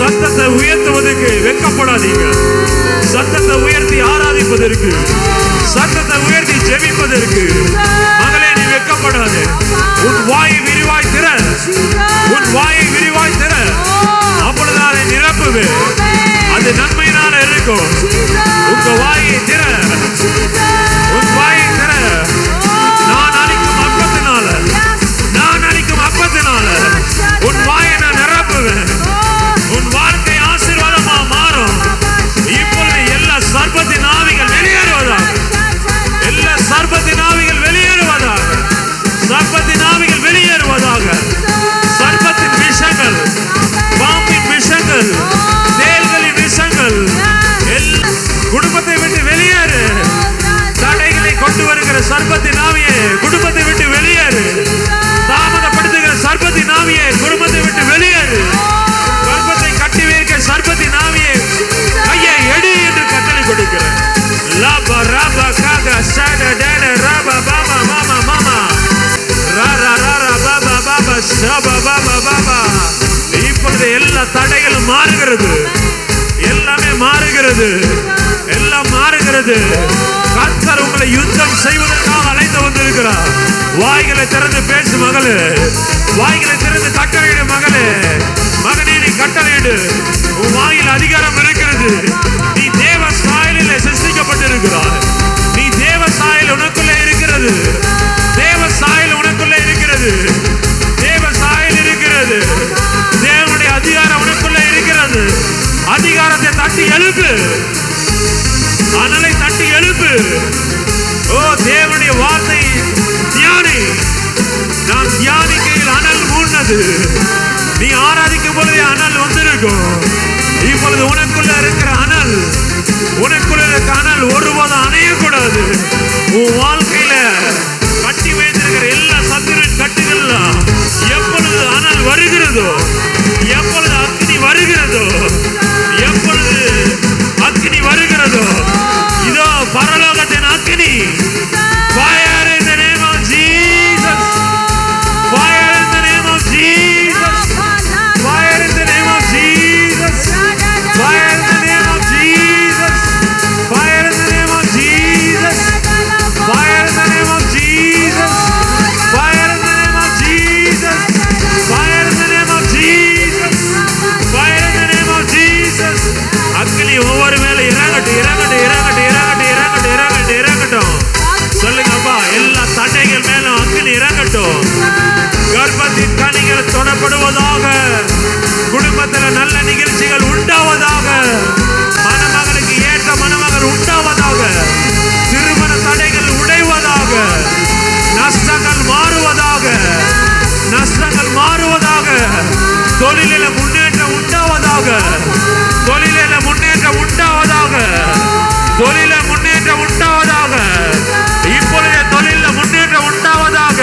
சத்தத்தை உயர்த்துவதற்கு வெட்கப்படாதீங்க. சத்தத்தை உயர்த்தி ஆராதிப்பதற்கு, சத்தத்தை உயர்த்தி ஜெபிப்பதற்கு மகளே நீ வெட்கப்படாதே. உன் வாயை விரிவாய் திற, உன் வாயை விரிவாய் திற. அப்பொழுது அதை நிரப்புவே. அது நன்மையினால இருக்கும். உங்க வாயை திற, உன் வாயை திற. நான் அளிக்கும் அப்பத்தினால, நான் அளிக்கும் அப்பத்தினால உன் வாயை நான் நிரப்புவேன். உன் வாழ்க்கை ஆசீர்வாதமா மாறும். இப்பொழுது எல்லா சர்ப்பத்தின் ஆவிகள் வெளியேறுவதாக, எல்லா சர்ப்பத்தின் ஆவிகள் வெளியேறுவதாக, சர்ப்பத்தின் ஆவிகள் வெளியேறுவதாக. சர்ப்பத்தின் விஷங்கள், பாம்பின் விஷங்கள், தேள்களின் விஷங்கள் குடும்பத்தை விட்டு வெளியேறு. தடைகளை கொண்டு வருகிற சர்ப்பத்தின் ஆவியே குடும்பத்தை விட்டு வெளியேறு. தாமதப்படுத்துகிற சர்ப்பத்தின் ஆவியே குடும்பத்தை விட்டு வெளியேறு. கர்ப்பத்தை கட்டி வைக்கிற சர்ப்பத்தின் ஆவியே கையை எடு என்று கட்டளை கொடுக்கிறேன். லபா ரபா காகா சட டட ரபா பாபா மாமா மாமா ரா ரா ரா ரா பாபா பாபா ஷபா பாபா பாபா. இப்பொழுது எல்லா தடைகளும் மாறுகிறது, எல்லாமே மாறுகிறது, எல்லாம் மாறுகிறது. கர்த்தர் உங்களை யுத்தம் செய்வதற்காக அழைத்து வந்திருக்கிறார். வாய்களை திறந்து பேசு மகளே, வாய்களை திறந்து கட்டளையிடு மகளே. மகனே நீ கட்டளையிடு. உன் வாயில் அதிகாரம் இருக்கிறது. நீ தேவ சாயலில் சிருஷ்டிக்கப்பட்டிருக்கிறாய். நீ தேவ சாயல் உனக்குள்ளே இருக்கிறது. தேவ சாயல் உனக்குள்ளே இருக்கிறது. தேவ சாயல் இருக்கிறது. தேவனுடைய அதிகாரம் உனக்குள்ளே இருக்கிறது. அதிகாரத்தை தட்டி எழுப்பு, அனலை தட்டி எழுப்பு. ஓ தேவனுடைய வார்த்தை தியானி. நாம் தியானிக்கையில் அனல் மூண்டது. நீ ஆராதிக்கும் பொழுது அனல் வந்திருக்கும். இப்பொழுது உனக்குள்ள இருக்கிற அனல், உனக்குள்ள இருக்கிற அனல் ஒருபோது அணையக்கூடாது. உன் வாழ்க்கையில கட்டி வைத்திருக்கிற எல்லா சத்துருவின் கட்டுகள்லாம் எப்பொழுது அனல் வருகிறதோ, எப்பொழுது அக்னி வருகிறதோ, எப்பொழுது அக்னி வருகிறதோ, இதோ பரலோகத்தின் அக்னி. Fire in the name of Jesus. Fire in the name of Jesus. Fire in the name of Jesus. Fire in the name of Jesus. Fire in the name of Jesus. Fire in the name of Jesus. Fire in the name of Jesus. Fire in the name of Jesus. Fire in the name of Jesus. அக்னி ஒவ்வொரு மேல இறங்கட்டும், இறங்கட்டும், இறங்கட்டும், இறங்கட்டும், இறங்கட்டும், இறங்கட்டும், இறங்கட்டும். சொல்லுங்கப்பா, எல்லா தடைகள் மேலும் அக்னி இறங்கட்டும். கர்ப்பத்தின் கனிகள் தொடப்படுவதாக. குடும்பத்தில் நல்ல நிகழ்ச்சிகள் உண்டாவதாக. மணமகனுக்கு ஏற்ற மணமகள் உண்டாவதாக. திருமண தடைகள் உடைவதாக. நஷ்டங்கள் மாறுவதாக. நஷ்டங்கள் மாறுவதாக. தொழிலில் முன்னேற்றம் உண்டாவதாக. தொழிலில் முன்னேற்றம் உண்டாவதாக. தொழில முன்னேற்றம் உண்டாவதாக. இப்பொழுது தொழில முன்னேற்றம் உண்டாவதாக.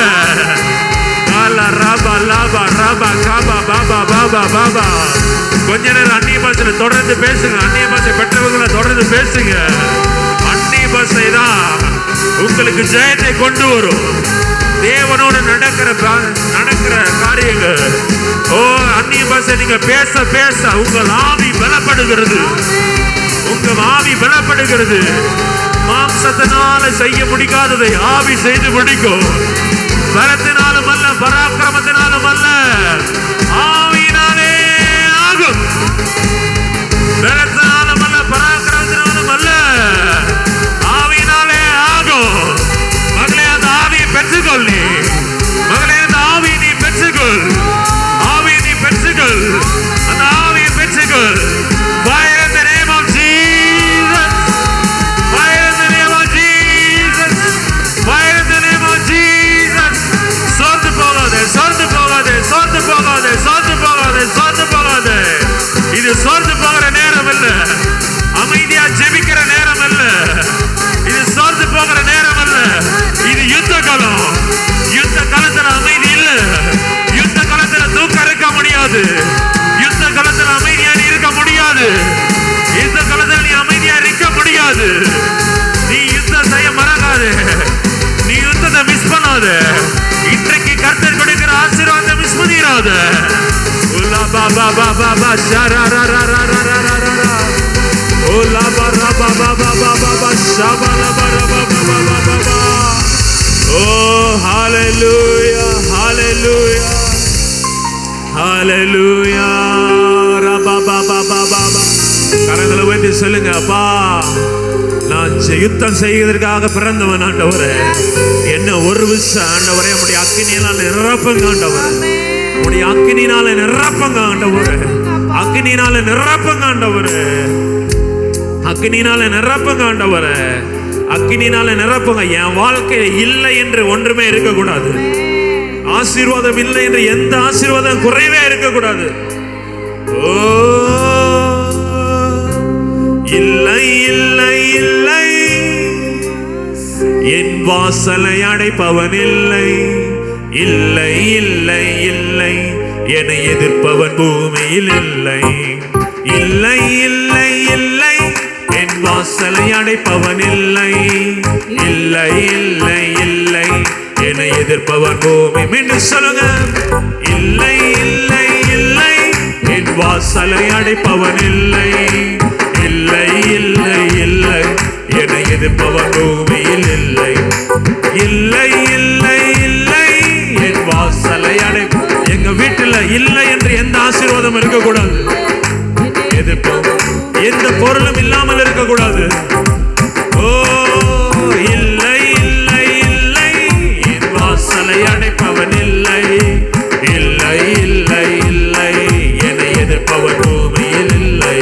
கொஞ்ச நேரம் அந்நிய பாஷையில தொடர்ந்து பேசுங்க. அந்நிய பாஷை பெற்றவங்களை தொடர்ந்து பேசுங்க. அந்நிய பாஷை தான் உங்களுக்கு ஜெயத்தை கொண்டு வரும். தேவனோடு நடக்கிற காரியங்கள். ஓ அந்நிய பாஷை நீங்க பேச பேச உங்கள் ஆவி பலப்படுகிறது. உங்க ஆவி பலப்படுகிறது. மாம்சத்தினால செய்ய முடியாததை ஆவி செய்து முடிக்கும். பலத்தினாலும் அல்ல, பராக்கிரமத்தினாலும் அல்ல, ஆவியினாலே ஆகும். பலத்தினாலும் அல்ல, பராக்கிரமத்தினாலும் அல்ல, ஆவியினாலே ஆகும். மகளே அந்த ஆவியை பெற்றுக்கொள். நீ மகளே அந்த ஆவியை நீ பெற்றுக்கொள். ஆவியை நீ பெற்றுக்கொள். அந்த ஆவியை பெற்றுக்கொள். Fire in the name of Jesus. Fire in the name of Jesus. Fire in the name of Jesus. சோர்ந்து போகாதே, சோர்ந்து போகாதே, சோர்ந்து போகாதே, சோர்ந்து Ola baba baba baba shara ra ra ra ra ra ra ra ra. Ola bara baba baba baba shaba la bara baba baba baba. Oh hallelujah hallelujah hallelujah. Rabba baba baba. கரங்களை உயர்த்தி சொல்லுங்க, அப்பா நான் யுத்தம் செய்வதற்காக பிறந்தவன் ஆண்டவரே, என்ன ஒரு விஷயம் ஆண்டவரே உம்முடைய அக்கினியினால நிரப்புங்க ஆண்டவரே, உம்முடைய அக்கினியினால நிரப்புங்க ஆண்டவரே, அக்கினியினால நிரப்புங்க ஆண்டவரே, அக்கினியினால நிரப்புங்க ஆண்டவரே, அக்கினியினால நிரப்புங்க. என் வாழ்க்கையில இல்லை என்று ஒன்றுமே இருக்கக்கூடாது, ஆசீர்வாதம் இல்லை என்று எந்த ஆசீர்வாதம் குறைவே இருக்கக்கூடாது. ஓ இல்லை இல்லை இல்லை, என் வாசலை அடைப்பவன் இல்லை, இல்லை இல்லை இல்லை, என்னை எதிர்ப்பவன் பூமியில் இல்லை, இல்லை இல்லை இல்லை, என் வாசலை அடைப்பவன் இல்லை, இல்லை இல்லை இல்லை, என்னை எதிர்ப்பவன் பூமி. மீண்டும் சொல்லுங்க, இல்லை இல்லை இல்லை, என் வாசலை அடைப்பவன் இல்லை, இல்லை இல்லை இல்லை, என்னை எதிர்ப்பவன் பூமியில் இல்லை, இல்லை இல்லை இல்லை, என் வாசலை அடை. எங்க வீட்டுல இல்லை என்று எந்த ஆசீர்வாதம் இருக்கக்கூடாது, எதிர்ப்போம் எந்த பொருளும் இல்லாமல் இருக்கக்கூடாது. ஓ இல்லை இல்லை இல்லை, என் வாசலை அடைப்பவன் இல்லை, இல்லை இல்லை இல்லை, என்னை எதிர்ப்பவன் பூமியில் இல்லை.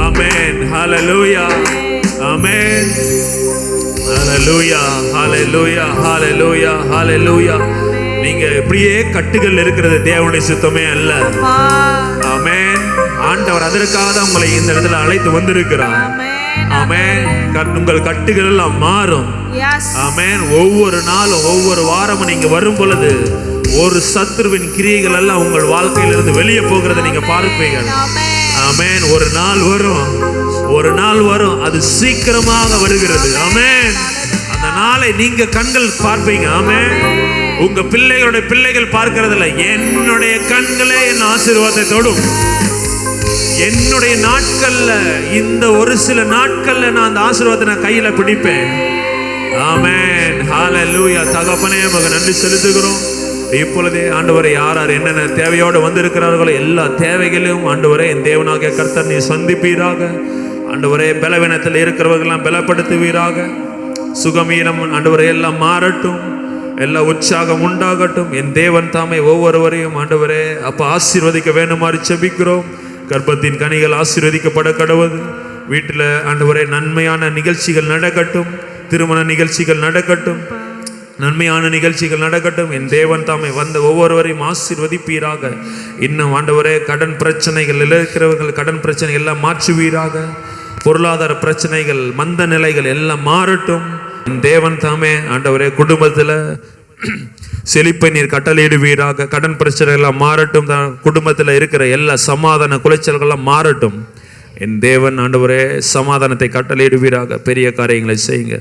ஆமென் ஹல்லேலூயா ஆமென் ஹல்லேலூயா ஹல்லேலூயா ஹல்லேலூயா ஹல்லேலூயா. நீங்க இப்படியே கட்டுகள் இருக்கிறது தேவனுடைய சித்தமே அல்ல. ஆமென். ஆண்டவர் அதற்காக தான் உங்களை இந்த இடத்துல அழைத்து வந்திருக்கிறார். ஆமென். உங்கள் கட்டுகள் எல்லாம் மாறும். ஆமென். ஒவ்வொரு நாளும் ஒவ்வொரு வாரமும் நீங்க வரும் பொழுது ஒரு சத்துருவின் கிரியைகள் எல்லாம் உங்கள் வாழ்க்கையிலிருந்து வெளியே போகிறத நீங்க பார்ப்பீங்க. ஆமென். ஒரு நாள் வரும், ஒரு நாள் வரும், அது சீக்கிரமாக வருகிறது. ஆமென். அந்த நாளை நீங்க கண்கள் பார்ப்பீங்க. ஆமென். உங்க பிள்ளைகளுடைய பிள்ளைகள் பார்க்கிறதில்ல, என்னுடைய கண்களே என் ஆசீர்வாதத்தை தொடும். என்னுடைய நாட்கள்ல, இந்த ஒரு சில நாட்கள்ல நான் அந்த ஆசீர்வாதத்தை நான் கையில பிடிப்பேன். ஆமென் ஹல்லேலூயா. தகப்பனே உமக்கு நன்றி செலுத்துகிறோம். இப்பொழுதே ஆண்டவரே, யார் யார் என்னென்ன தேவையோடு வந்திருக்கிறார்களோ எல்லா தேவைகளையும் ஆண்டவரே என் தேவனாகிய கர்த்தர் நீ சந்திப்பீராக. ஆண்டவரே, பலவீனத்தில் இருக்கிறவர்களெல்லாம் பலப்படுத்துவீராக. சுகமீனம் ஆண்டவரே எல்லாம் மாறட்டும், எல்லா உற்சாகம் உண்டாகட்டும். என் தேவன் தாமே ஒவ்வொருவரையும் ஆண்டவரே அப்போ ஆசீர்வதிக்க வேண்டுமாறு செபிக்கிறோம். கர்ப்பத்தின் கனிகள் ஆசீர்வதிக்கப்பட கடவுது. வீட்டில் ஆண்டவரே நன்மையான நிகழ்ச்சிகள் நடக்கட்டும், திருமண நிகழ்ச்சிகள் நடக்கட்டும், நன்மையான நிகழ்ச்சிகள் நடக்கட்டும். என் தேவன் தாமே வந்த ஒவ்வொருவரையும் ஆசீர்வதிப்பீராக. இன்னும் ஆண்டவரே கடன் பிரச்சனைகள் இருக்கிறவர்கள் கடன் பிரச்சனை எல்லாம் மாற்றுவீராக. பொருளாதார பிரச்சனைகள், மந்த நிலைகள் எல்லாம் மாறட்டும். என் தேவன் தாமே ஆண்டவரே குடும்பத்தில் செழிப்பை நீர் கட்டளையிடுவீராக. கடன் பிரச்சனை எல்லாம் மாறட்டும். குடும்பத்தில் இருக்கிற எல்லா சமாதான குலைச்சல்கள்லாம் மாறட்டும். என் தேவன் ஆண்டவரே சமாதானத்தை கட்டளையிடுவீராக. பெரிய காரியங்களை செய்யுங்க.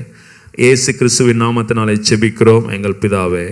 இயேசு கிறிஸ்துவின் நாமத்தினாலே ஜெபிக்கிறோம் எங்கள் பிதாவே.